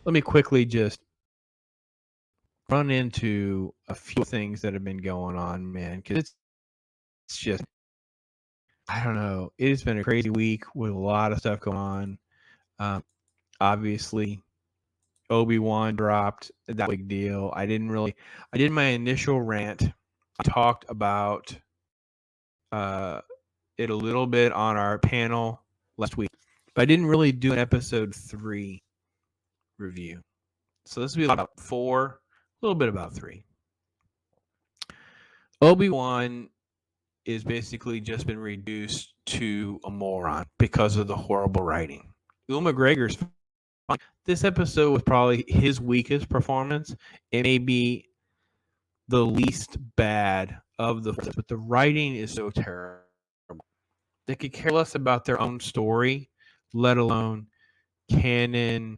let me quickly just run into a few things that have been going on, man, because it's just, I don't know. It has been a crazy week with a lot of stuff going on. Obviously, Obi-Wan dropped. That big deal. I did my initial rant. I talked about it a little bit on our panel last week, but I didn't really do an episode 3 review. So this will be about 4, a little bit about 3. Obi-Wan is basically just been reduced to a moron because of the horrible writing. Ewan McGregor's fine. This episode was probably his weakest performance. It may be the least bad of but the writing is so terrible. They could care less about their own story, let alone canon,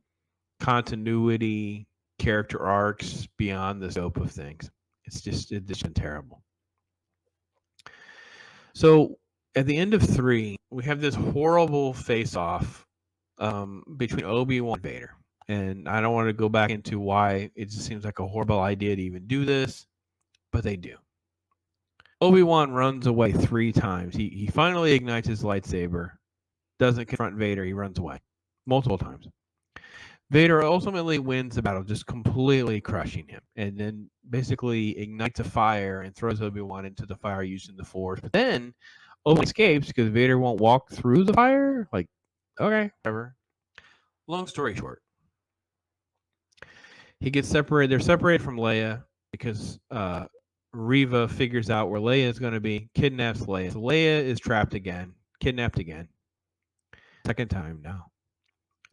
continuity, character arcs beyond the scope of things. It's just been terrible. So at the end of 3, we have this horrible face-off between Obi-Wan and Vader. And I don't want to go back into why it just seems like a horrible idea to even do this, but they do. Obi-Wan runs away 3 times. He finally ignites his lightsaber, doesn't confront Vader, he runs away multiple times. Vader ultimately wins the battle, just completely crushing him, and then basically ignites a fire and throws Obi-Wan into the fire using the Force. But then Obi-Wan escapes because Vader won't walk through the fire. Like, okay, whatever. Long story short, he gets separated. They're separated from Leia because Reva figures out where Leia is going to be, kidnaps Leia. So Leia is trapped again, kidnapped again. Second time now.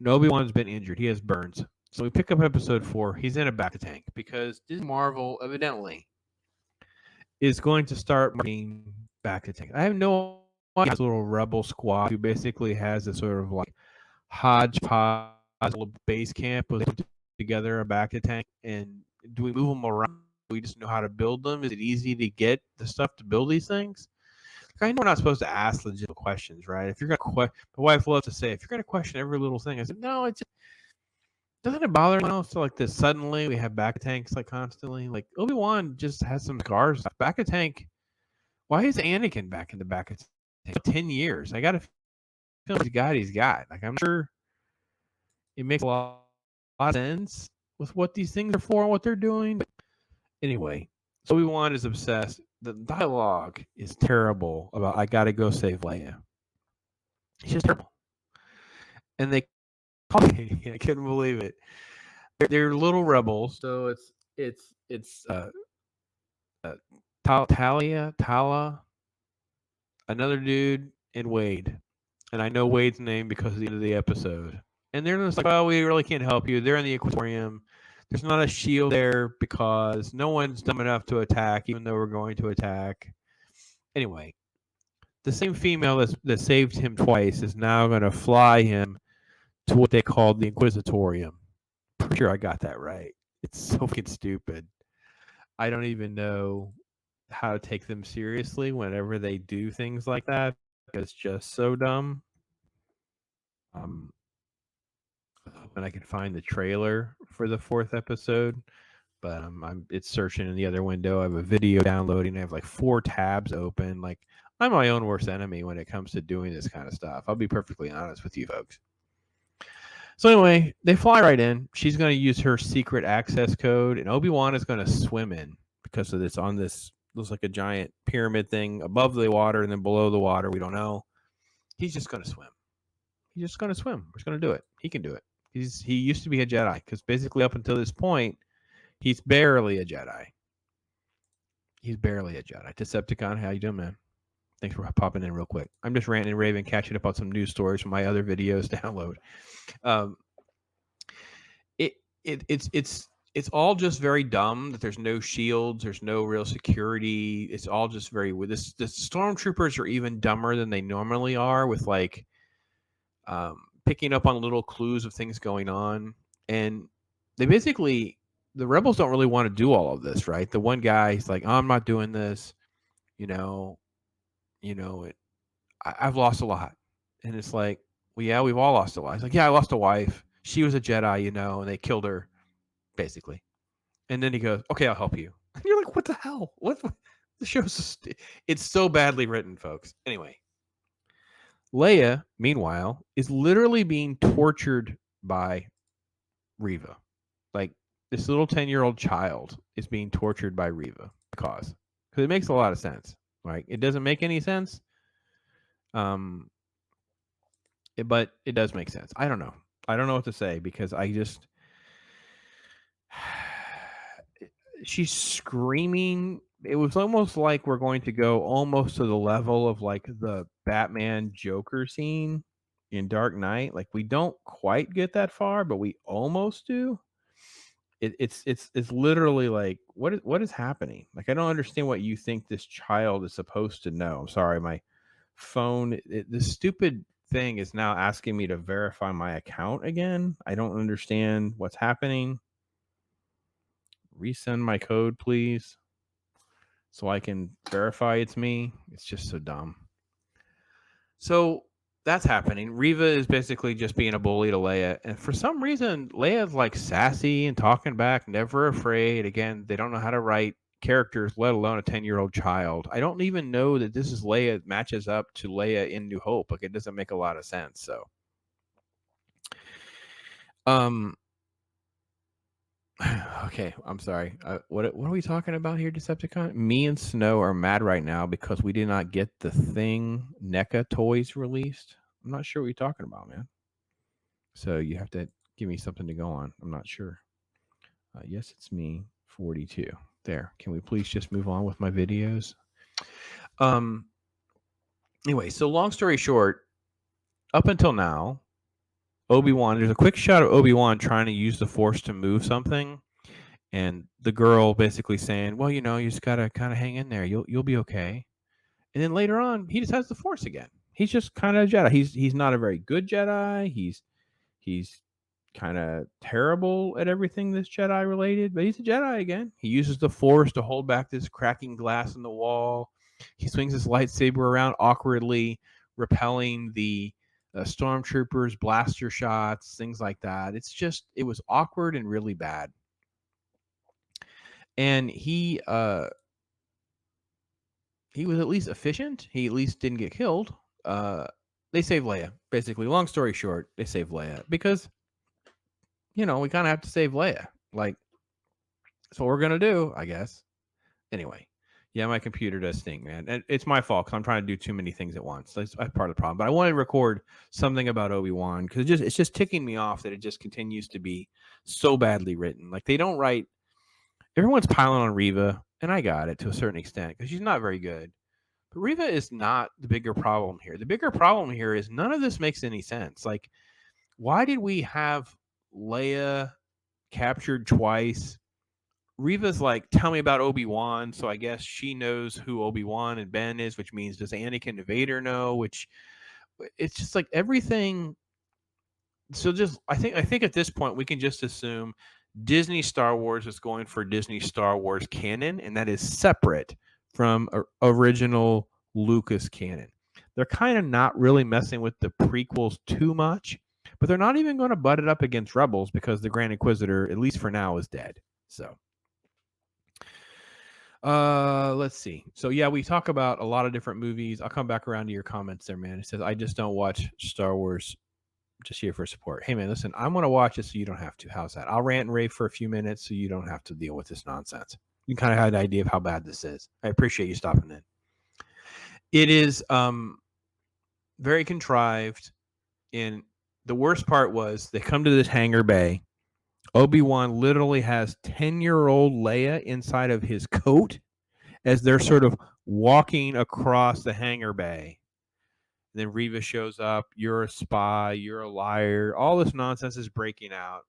Obi-Wan's been injured. He has burns. So we pick up episode 4. He's in a back tank because Disney Marvel evidently is going to start marketing back to tank. I have no idea. This little rebel squad who basically has a sort of like hodgepodge little base camp with together a back to tank. And do we move them around? Do we just know how to build them? Is it easy to get the stuff to build these things? I know we're not supposed to ask legitimate questions, right? If you're going to my wife loves to say, if you're going to question every little thing, I said, no, it just doesn't it bother me else like this? Suddenly we have back tanks like constantly. Like Obi-Wan just has some scars. Back a tank. Why is Anakin back in the back of tank? 10 years. I got to feel he's got. Like I'm sure it makes a lot of sense with what these things are for and what they're doing. But anyway, so Obi-Wan is obsessed. The dialogue is terrible about I gotta go save Leia. It's just terrible. And they call me. I couldn't believe it. They're little rebels, so it's Tala, another dude, and Wade. And I know Wade's name because of the end of the episode. And they're just like, oh, we really can't help you. They're in the Equatorium. There's not a shield there because no one's dumb enough to attack, even though we're going to attack. Anyway, the same female that saved him twice is now going to fly him to what they called the Inquisitorium. Pretty sure I got that right. It's so fucking stupid. I don't even know how to take them seriously whenever they do things like that because it's just so dumb. When I can find the trailer for the 4th episode, but it's searching in the other window. I have a video downloading. I have like 4 tabs open. Like I'm my own worst enemy when it comes to doing this kind of stuff. I'll be perfectly honest with you folks. So anyway, they fly right in. She's going to use her secret access code, and Obi-Wan is going to swim in because of this on this looks like a giant pyramid thing above the water and then below the water. We don't know. He's just going to swim. He's just going to swim. We're just going to do it. He can do it. He used to be a Jedi because basically up until this point, he's barely a Jedi. He's barely a Jedi. Decepticon, how you doing, man? Thanks for popping in real quick. I'm just ranting and raving, catching up on some news stories from my other videos to download. It's all just very dumb that there's no shields, there's no real security. It's all just very weird. The stormtroopers are even dumber than they normally are with like picking up on little clues of things going on. And they basically, the rebels don't really want to do all of this, right? The one guy, he's like, oh, I'm not doing this. I've lost a lot. And it's like, well, yeah, we've all lost a lot. He's like, yeah, I lost a wife. she was a Jedi, you know, and they killed her, basically. And then he goes, okay, I'll help you. And you're like, what the hell? What? The show's it's so badly written, folks. Anyway, Leia, meanwhile, is literally being tortured by Reva. Like, this little 10-year-old child is being tortured by Reva because it makes a lot of sense. Right? It doesn't make any sense. But it does make sense. I don't know. I don't know what to say because I just she's screaming. It was almost like we're going to go almost to the level of like the Batman Joker scene in Dark Knight. Like we don't quite get that far, but we almost do. It's literally like what is happening? Like I don't understand what you think this child is supposed to know. I'm sorry, my phone. This stupid thing is now asking me to verify my account again. I don't understand what's happening. Resend my code, please, so I can verify it's me. It's just so dumb. So that's happening. Reva is basically just being a bully to Leia. And for some reason, Leia's like sassy and talking back, never afraid. Again, they don't know how to write characters, let alone a 10-year-old child. I don't even know that this is Leia matches up to Leia in New Hope. Like it doesn't make a lot of sense. So okay, I'm sorry. What are we talking about here, Decepticon? Me and Snow are mad right now because we did not get the Thing NECA toys released. I'm not sure what you're talking about, man. So you have to give me something to go on. I'm not sure. Yes, it's me, 42. There. Can we please just move on with my videos? Anyway, so long story short, up until now, Obi-Wan, there's a quick shot of Obi-Wan trying to use the Force to move something. And the girl basically saying, well, you know, you just got to kind of hang in there. You'll be okay. And then later on, he just has the Force again. He's just kind of a Jedi. He's not a very good Jedi. He's kind of terrible at everything that's Jedi related, but he's a Jedi again. He uses the Force to hold back this cracking glass in the wall. He swings his lightsaber around awkwardly, repelling the stormtroopers' blaster shots, things like that. It was awkward and really bad. And he was at least efficient. He at least didn't get killed. They save Leia. Basically, long story short, they save Leia because, you know, we kind of have to save Leia. Like, that's what we're going to do, I guess. Anyway, yeah, my computer does stink, man. And it's my fault because I'm trying to do too many things at once. That's part of the problem. But I want to record something about Obi-Wan because it's just ticking me off that it just continues to be so badly written. Like, they don't write... Everyone's piling on Reva, and I got it to a certain extent because she's not very good. But Reva is not the bigger problem here. The bigger problem here is none of this makes any sense. Like, why did we have Leia captured twice? Reva's like, tell me about Obi-Wan. So I guess she knows who Obi-Wan and Ben is, which means does Anakin and Vader know? Which it's just like everything. So just I think at this point we can just assume Disney Star Wars is going for Disney Star Wars canon, and that is separate from original Lucas canon. They're kind of not really messing with the prequels too much, but they're not even going to butt it up against Rebels because the Grand Inquisitor, at least for now, is dead. So let's see. So yeah, we talk about a lot of different movies. I'll come back around to your comments there, man. It says I just don't watch Star Wars, just here for support. Hey man, listen, I'm gonna watch it so you don't have to. How's that? I'll rant and rave for a few minutes so you don't have to deal with this nonsense. You kind of had an idea of how bad this is. I appreciate you stopping in. It is very contrived, and the worst part was they come to this hangar bay. Obi-Wan literally has 10-year-old Leia inside of his coat as they're sort of walking across the hangar bay. And then Reva shows up. You're a spy. You're a liar. All this nonsense is breaking out.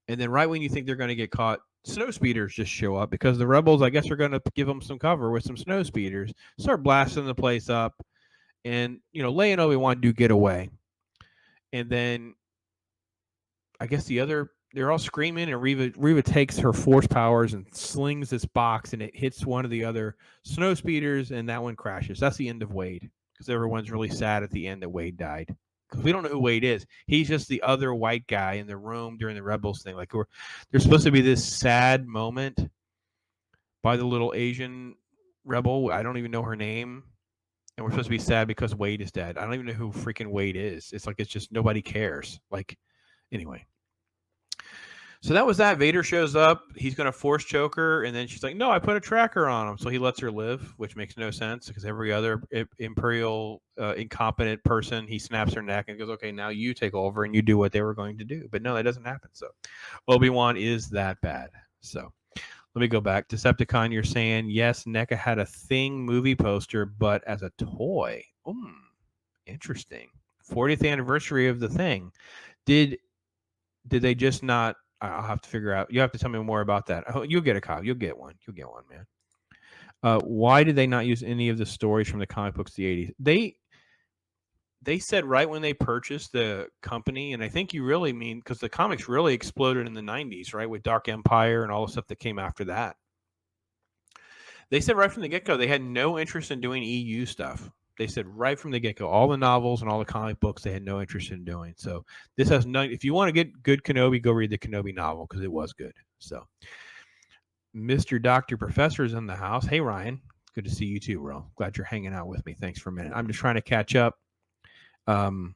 And then right when you think they're going to get caught, snow speeders just show up because the rebels, I guess, are going to give them some cover with some snow speeders, start blasting the place up. And, you know, Leia and Obi-Wan do get away. And then I guess they're all screaming, and Reva takes her force powers and slings this box, and it hits one of the other snow speeders, and that one crashes. That's the end of Wade, because everyone's really sad at the end that Wade died, because we don't know who Wade is. He's just the other white guy in the room during the Rebels thing. Like there's supposed to be this sad moment by the little Asian rebel. I don't even know her name. And we're supposed to be sad because Wade is dead. I don't even know who freaking Wade is. It's like it's just nobody cares. Like, anyway. So that was that. Vader shows up. He's going to force choke her. And then she's like, no, I put a tracker on him. So he lets her live, which makes no sense because every other Imperial incompetent person, he snaps her neck and goes, okay, now you take over and you do what they were going to do. But no, that doesn't happen. So Obi-Wan is that bad. So let me go back. Decepticon, you're saying, yes, NECA had a Thing movie poster, but as a toy. Interesting. 40th anniversary of the Thing. Did they just not... I'll have to figure out. You have to tell me more about that. You'll get a copy. You'll get one. You'll get one, man. Why did they not use any of the stories from the comic books of the 80s? They said right when they purchased the company, and I think you really mean because the comics really exploded in the 90s, right, with Dark Empire and all the stuff that came after that. They said right from the get-go they had no interest in doing EU stuff. They said right from the get-go, all the novels and all the comic books they had no interest in doing. So this has no. If you want to get good Kenobi, go read the Kenobi novel because it was good. So Mr. Dr. Professor is in the house. Hey, Ryan. Good to see you too, bro. Glad you're hanging out with me. Thanks for a minute. I'm just trying to catch up. Thanks,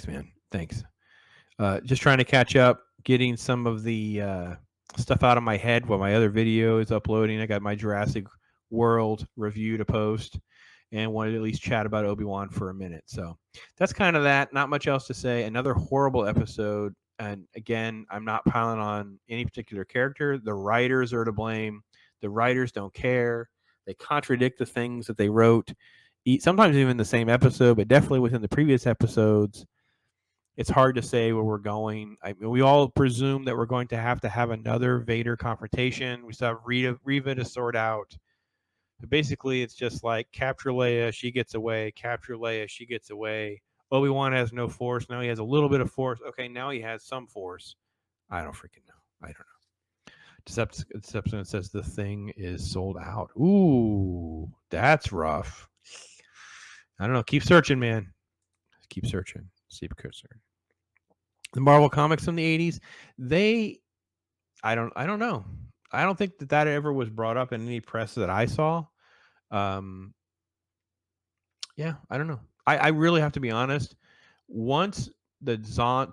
man. Thanks. Just trying to catch up, getting some of the stuff out of my head while my other video is uploading. I got my Jurassic World review to post and wanted to at least chat about Obi-Wan for a minute. So that's kind of that. Not much else to say. Another horrible episode. And again, I'm not piling on any particular character. The writers are to blame. The writers don't care. They contradict the things that they wrote. Sometimes even the same episode, but definitely within the previous episodes. It's hard to say where we're going. We all presume that we're going to have another Vader confrontation. We still have Reva to sort out. But basically, it's just like capture Leia, she gets away. Capture Leia, she gets away. Obi-Wan has no force. Now he has a little bit of force. Okay, now he has some force. I don't freaking know. I don't know. Deception says the Thing is sold out. Ooh, that's rough. I don't know. Keep searching, man. Keep searching. Keep searching. The Marvel comics from the 80s, I don't know. I don't think that ever was brought up in any press that I saw. Yeah, I don't know. I really have to be honest. Once the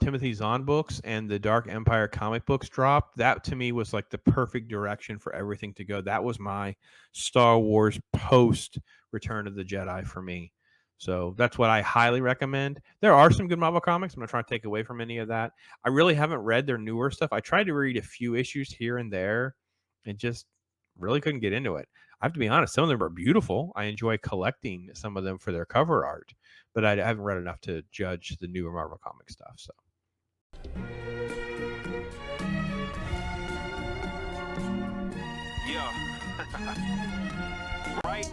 Timothy Zahn books and the Dark Empire comic books dropped, that to me was like the perfect direction for everything to go. That was my Star Wars post Return of the Jedi for me. So that's what I highly recommend. There are some good Marvel comics. I'm not trying to take away from any of that. I really haven't read their newer stuff. I tried to read a few issues here and there and just really couldn't get into it. I have to be honest, some of them are beautiful. I enjoy collecting some of them for their cover art, but I haven't read enough to judge the newer Marvel comic stuff. So. Yeah. Right?